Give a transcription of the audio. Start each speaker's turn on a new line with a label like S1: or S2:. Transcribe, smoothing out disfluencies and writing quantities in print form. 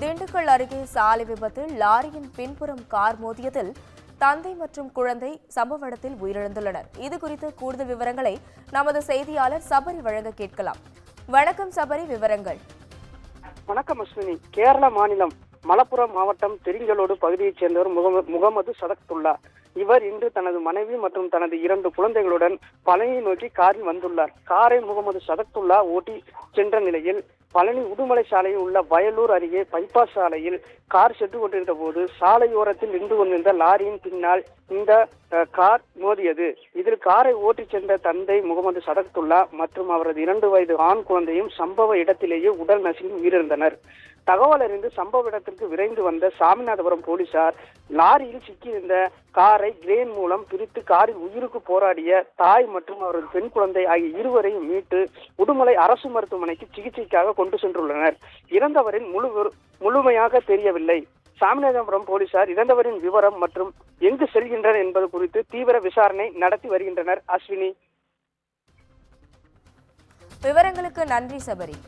S1: திண்டுக்கல் அருகே சாலை விபத்தில் லாரியின் பின்புறம் கார் மோதியதில் தந்தை மற்றும் குழந்தை சம்பவ இடத்தில் உயிரிழந்துள்ளனர். இதுகுறித்து கூடுதல் விவரங்களை நமது செய்தியாளர் சபரி வழங்க கேட்கலாம். வணக்கம் சபரி, விவரங்கள்.
S2: வணக்கம் அஸ்வினி. கேரள மாநிலம் மலப்புரம் மாவட்டம் தெரிஞ்சலோடு பகுதியைச் சேர்ந்தவர் முகமது சதக்துல்லா. இவர் இன்று தனது மனைவி மற்றும் தனது 2 குழந்தைகளுடன் பழனியை நோக்கி காரில் வந்துள்ளார். காரை முகமது சதக்துல்லா ஓட்டி சென்ற நிலையில் பழனி உடுமலை சாலையில் உள்ள வயலூர் அருகே பைபாஸ் சாலையில் கார் சென்று கொண்டிருந்த போது சாலையோரத்தில் நின்று கொண்டிருந்த லாரியின் பின்னால் இந்த கார் மோதியது. இதில் காரை ஓட்டி சென்ற தந்தை முகமது சதக்துல்லா மற்றும் அவரது 2 வயது ஆண் குழந்தையும் சம்பவ இடத்திலேயே உடல் நசுங்கி உயிரிழந்தனர். தகவல் அறிந்து சம்பவ இடத்திற்கு விரைந்து வந்த சாமிநாதபுரம் போலீசார் லாரியில் சிக்கியிருந்த காரை கிரேன் மூலம் பிரித்து காரில் உயிருக்கு போராடிய தாய் மற்றும் அவரது பெண் குழந்தை ஆகிய இருவரையும் மீட்டு உடுமலை அரசு மருத்துவமனைக்கு சிகிச்சைக்காக கொண்டு சென்றுள்ளனர். இறந்தவரின் முழுமையாக தெரியவில்லை. சாமிநாதபுரம் போலீசார் இறந்தவரின் விவரம் மற்றும் எங்கு செல்கின்றனர் என்பது குறித்து தீவிர விசாரணை நடத்தி வருகின்றனர். அஸ்வினி,
S1: விவரங்களுக்கு நன்றி சபரி.